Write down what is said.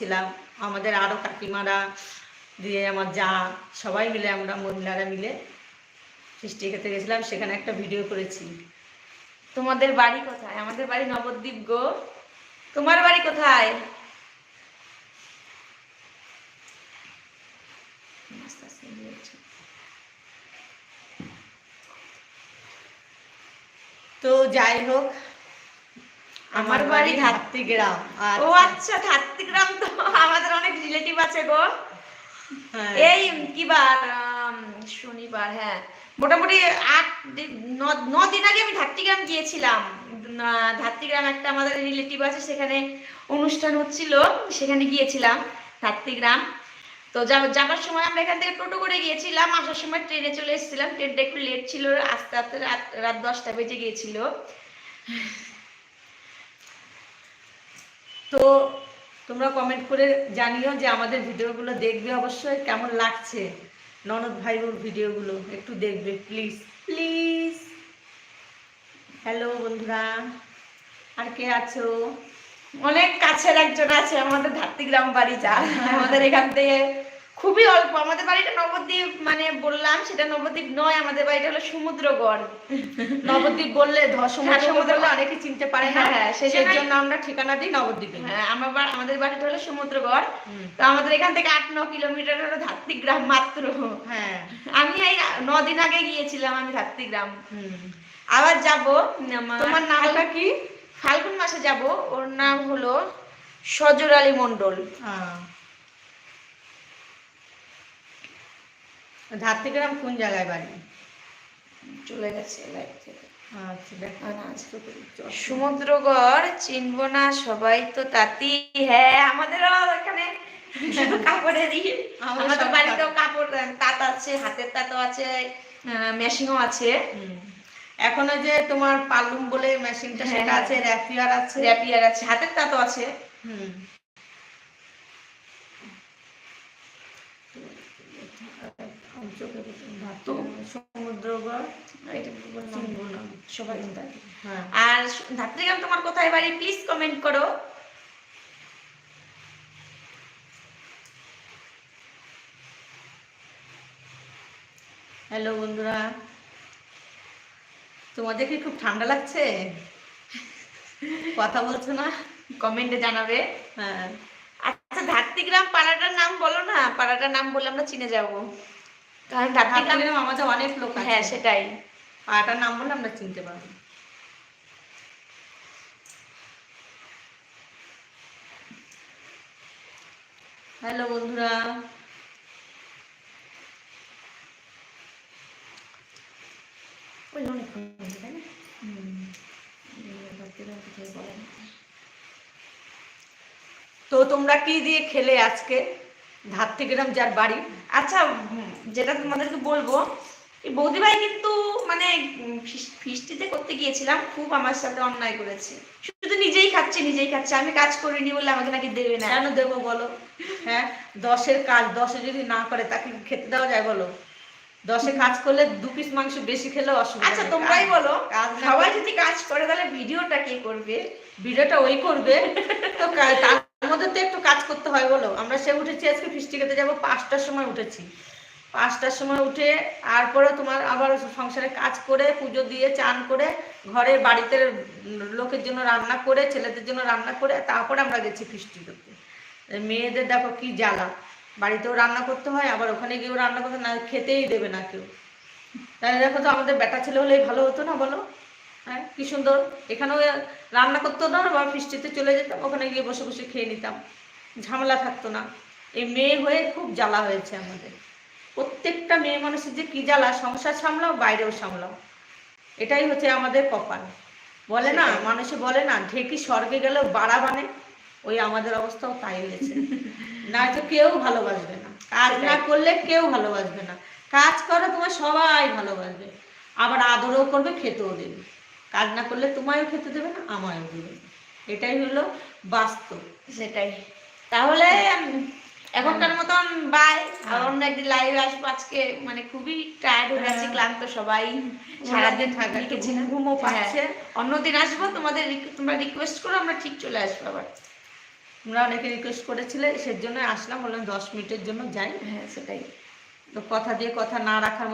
ছিলাম আমাদের আরো কাকিমারা দিয়ে আমার যা সবাই মিলে আমরা মহিলারা মিলে ফিস্টি খেতে গেছিলাম, সেখানে একটা ভিডিও করেছি। তোমাদের বাড়ি কোথায়? আমাদের বাড়ি নবদ্বীপ গো। তোমার বাড়ি কোথায়? তো যাই হোক, আমার বাড়ি ধাত্রীগ্রাম। ও আচ্ছা, ধাত্রীগ্রাম তো আমাদের অনেক রিলেটিভ আছে গো। এই কি বার? শনিবার। হ্যাঁ, মোটামুটি 8-9 দিন আগে আমি ধাত্রীগ্রাম গিয়েছিলাম। ধাত্রীগ্রাম একটা আমাদের রিলেটিভ আছে, সেখানে অনুষ্ঠান হচ্ছিল, সেখানে গিয়েছিলাম ধাত্রীগ্রাম। তো যাবার সময় আমরা এখান থেকে টোটো করে গিয়েছিলাম, আসার সময় ট্রেনে চলে এসেছিলাম। ট্রেনটা একটু লেট ছিল, আস্তে আস্তে রাত 10টা বেজে গিয়েছিল। তো তোমরা কমেন্ট করে জানিও যে আমাদের ভিডিওগুলো দেখবে অবশ্যই, কেমন লাগছে ননদ ভাইবোর ভিডিওগুলো একটু দেখবে প্লিজ প্লিজ। হ্যালো বন্ধুরা, আর কে আছো? অনেক কাছের একজন আছে আমাদের ধাত্রীগ্রাম বাড়ি, যা আমাদের এখান থেকে খুবই অল্প। আমাদের বাড়িটা নবদ্বীপ, মানে বললাম সেটা নবদ্বীপ নয়, আমাদের বাড়িটা হলো সমুদ্রগড়। নবদ্বীপ বললে সমুদ্র বললে অনেকে চিনতে পারে না, হ্যাঁ, সেই জন্য আমরা ঠিকানা দিই নবদ্বীপে। হ্যাঁ, আমাদের বাড়িটা হলো সমুদ্রগড়। তো আমাদের এখান থেকে 8-9 কিলোমিটার হলো ধাত্রীগ্রাম মাত্র। হ্যাঁ, আমি এই 9 দিন আগে গিয়েছিলাম আমি ধাত্রীগ্রাম। আবার যাব। তোমার নামটা কি? ফাল্গুন মাসে যাব। ওর নাম হলো সজর আলী মন্ডল। ধাত্রীগ্রাম কোন জায়গায় বাড়ি? চলে গেছে লাইভ থেকে। আচ্ছা, সমুদ্রগড় চিনবো না সবাই তো তাঁতি। হ্যাঁ, আমাদেরও এখানে শুধু কাপড়েরই। আমাদের বাড়িতেও কাপড় তাঁত আছে, হাতের তাঁতও আছে, মেশিনও আছে। এখন যে তোমার পালুম বলে মেশিনটা, সেটা আছে, র্যাপিয়ার আছে, হাতের তাঁতও আছে। সমুদ্রগড় সবাই। আর ধাত্রীগ্রাম তোমার কোথায় বাড়ি প্লিজ কমেন্ট করো। হ্যালো বন্ধুরা, তোমাদের কি খুব ঠান্ডা লাগছে? কথা বলছো না? কমেন্টে জানাবে। হ্যাঁ, আচ্ছা, ধাত্রীগ্রাম পাড়াটার নাম বলো না, পাড়াটার নাম বলে আমরা চিনে যাবো। কারণ ধাত্রীগ্রাম আমাদের অনেক লোক আছে। হ্যাঁ, সেটাই, পাড়াটার নাম বলে আমরা চিনতে পারবো। হ্যালো বন্ধুরা, তো তোমরা কি দিয়ে খেলে আজকে ধাত্রীগ্রাম যার বাড়ি? আচ্ছা, যেটা তোমাদেরকে বলবো, এই বৌদিভাই কিন্তু মানে ফিস্টিতে করতে গিয়েছিলাম, খুব আমার সাথে অন্যায় করেছে। শুধু নিজেই খাচ্ছে, আমি কাজ করিনি বলে আমাকে নাকি দেবে না। কেন দেবো বলো? হ্যাঁ, 10-এর কাজ 10-এ যদি না করে তাকে খেতে দেওয়া যায় বলো? 10-এ কাজ করলে 2 পিস মাংস বেশি খেলেও অসুবিধা। আচ্ছা, তোমরাই বলো, সবাই যদি কাজ করে তাহলে ভিডিওটা কে করবে? ভিডিওটা ওই করবে তো, তার মধ্যে তো একটু কাজ করতে হয় বলো। আমরা সে উঠেছি আজকে ফিস্টি খেতে যাবো, 5টার সময় উঠেছি। 5টার সময় উঠে তারপরে তোমার আবার সংসারে কাজ করে, পুজো দিয়ে, চান করে, ঘরে বাড়িতে লোকের জন্য রান্না করে, ছেলেদের জন্য রান্না করে, তারপরে আমরা গেছি ফিস্টি করতে। মেয়েদের দেখো কি জ্বালা, বাড়িতেও রান্না করতে হয়, আবার ওখানে গিয়েও রান্না করতে, না খেতেই দেবে না কেউ। তাহলে দেখো তো, আমাদের বেটা ছেলে হলেই ভালো হতো না বলো? হ্যাঁ, কি সুন্দর এখানেও রান্না করতো না, আবার ফিস্টিতে চলে যেতাম, ওখানে গিয়ে বসে বসে খেয়ে নিতাম, ঝামেলা থাকতো না। এই মেয়ে হয়ে খুব জ্বালা হয়েছে আমাদের। প্রত্যেকটা মেয়ে মানুষের যে কি জ্বালা, সংসার সামলাও বাইরেও সামলাও, এটাই হচ্ছে আমাদের কপাল। বলে না, মানুষে বলে না, ঢেকি স্বর্গে গেলেও বাড়া বানে, ওই আমাদের অবস্থাও তাই হয়েছে। না তো কেউ ভালোবাসবে না, কাজ না করলে কেউ ভালোবাসবে না। কাজ করো তোমার সবাই ভালোবাসবে, আবার আদরও করবে, খেতেও দেবে। কাজ না করলে তোমায়ও খেতে দেবে না, আমায়ও দেবে না। এটাই হলো বাস্তব। সেটাই। তাহলে এখনকার মতন বাই, আর অন্য একদিন লাইভে আসবো। আজকে মানে খুবই টায়ার্ড হয়ে যাচ্ছে, ক্লান্ত সবাই, সারাদিন ঘুমও পাচ্ছে। অন্যদিন আসবো, তোমরা রিকোয়েস্ট করো, আমরা ঠিক চলে আসবো আবার। তোমরা অনেকে রিকোয়েস্ট করেছিলে, সেজন্য আসলাম, বললাম 10 মিনিটের জন্য যাই। হ্যাঁ সেটাই। তো কথা দিয়ে কথা না রাখার